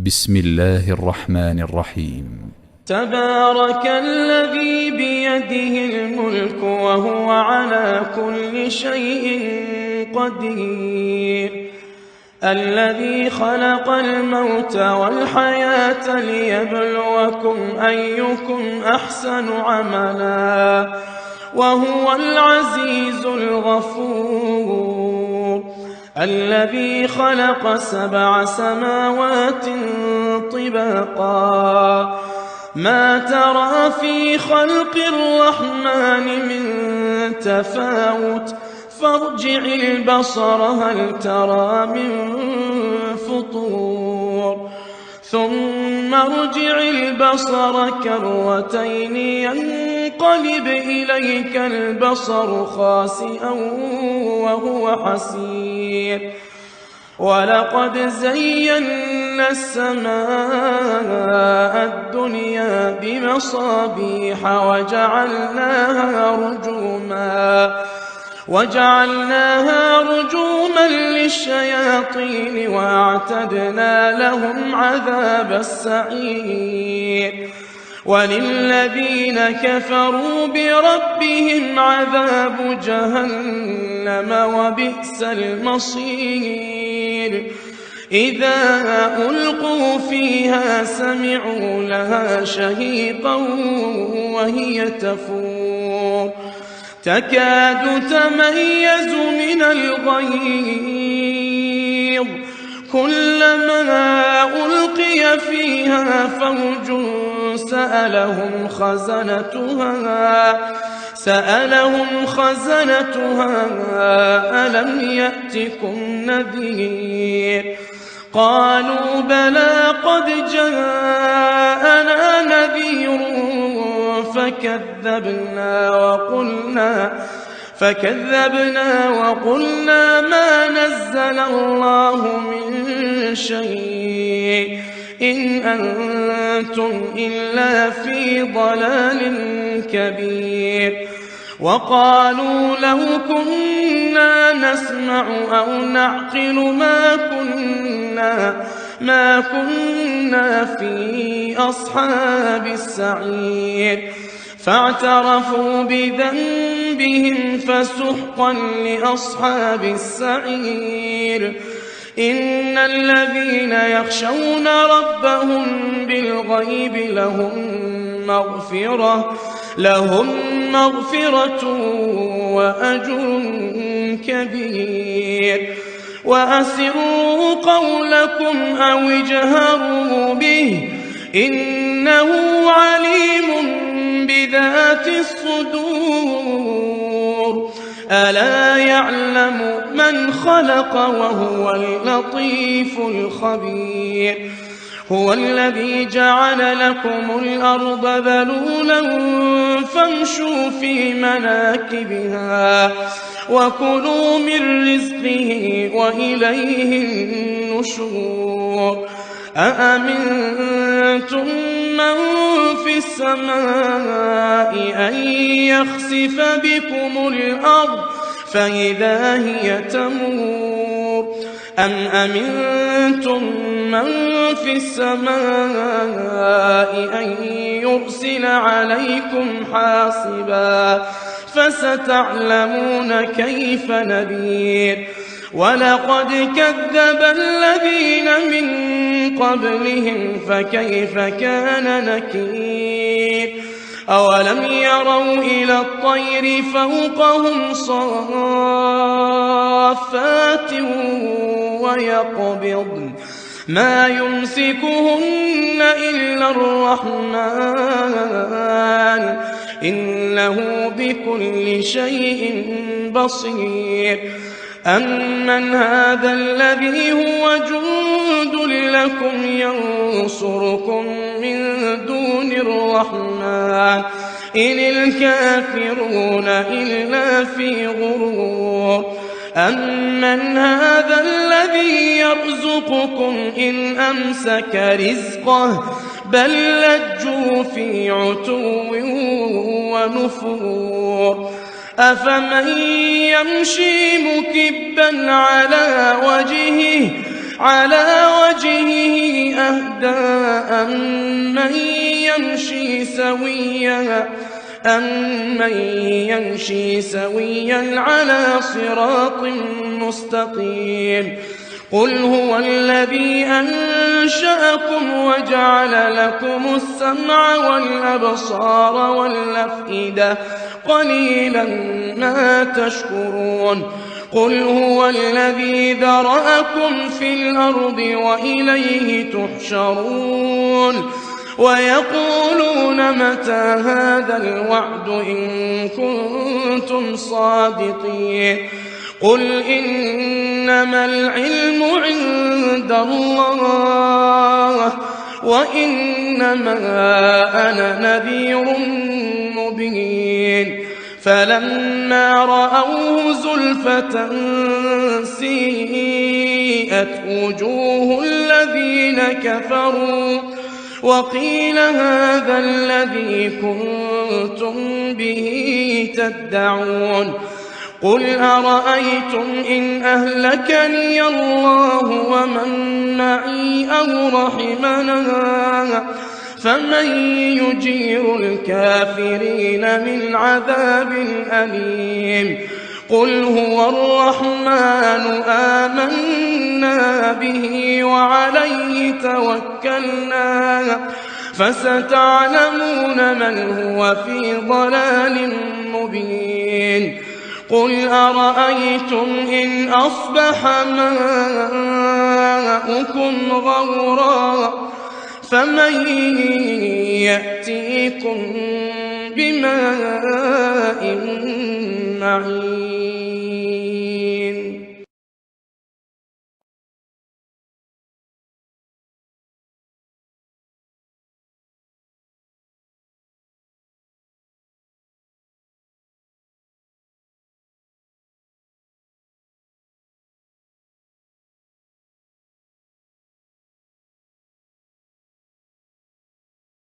بسم الله الرحمن الرحيم. تبارك الذي بيده الملك وهو على كل شيء قدير، الذي خلق الموت والحياة ليبلوكم أيكم أحسن عملا وهو العزيز الغفور، الذي خلق 7 سماوات طباقا ما ترى في خلق الرحمن من تفاوت فارجع البصر هل ترى من فطور ثم ارجع البصر كرتين ينقلب إليك البصر خاسئا وهو حسير، ولقد زينا السماء الدنيا بمصابيح وجعلناها رجوما للشياطين واعتدنا لهم عذاب السعير، وللذين كفروا بربهم عذاب جهنم وبئس المصير، إذا ألقوا فيها سمعوا لها شهيقا وهي تفور تكاد تميز من الغيظ، كلما ألقي فيها فوج سألهم خزنتها ألم يأتكم نذير، قالوا بلى قد جاءنا نذير فكذبنا وقلنا ما نزل الله من شيء إن أنتم إلا في ضلال كبير، وقالوا لو كنا نسمع أو نعقل ما كنا في أصحاب السعير، فاعترفوا بذنبهم فسحقا لأصحاب السعير، إن الذين يخشون ربهم بالغيب لهم مغفرة وأجر كبير، وأسروا قولكم أو اجهروا به إنه عليم بذات الصدور، ألا يعلم من خلق وهو اللطيف الخبير، هو الذي جعل لكم الأرض ذلولا فامشوا في مناكبها وكلوا من رزقه وإليه النشور، أأمنتم من في السماء أن يخسف بكم الأرض فإذا هي تمور، أم أمنتم من في السماء أن يرسل عليكم حاصبا فستعلمون كيف نذير، ولقد كذب الذين من قبلهم فكيف كان نكير، أولم يروا إلى الطير فوقهم صافات ويقبضن ما يمسكهن إلا الرحمن إنه بكل شيء بصير، أمن هذا الذي هو جند لكم ينصركم من دون الرحمن إن الكافرون إلا في غرور، أمن هذا الذي يرزقكم إن أمسك رزقه بل لجوا في عتو ونفور، أفمن يمشي مكبا على وجهه أهدى أمن يمشي سويا على صراط مستقيم قل هو الذي أنشأكم وجعل لكم السمع والأبصار والأفئدة قليلا ما تشكرون قل هو الذي ذرأكم في الأرض وإليه تحشرون ويقولون متى هذا الوعد إن كنتم صادقين قل إنما العلم عند الله وإنما أنا نذير مبين فلما رأوه زلفة سيئت وجوه الذين كفروا وقيل هذا الذي كنتم به تدعون قل أرأيتم إن أهلكني الله ومن معي أو رحمنا فمن يجير الكافرين من عذاب أليم قل هو الرحمن آمنا به وعليه توكلنا فستعلمون من هو في ضلال مبين قل أرأيتم إن أصبح ماؤكم غورا فمن يأتيكم بماء معين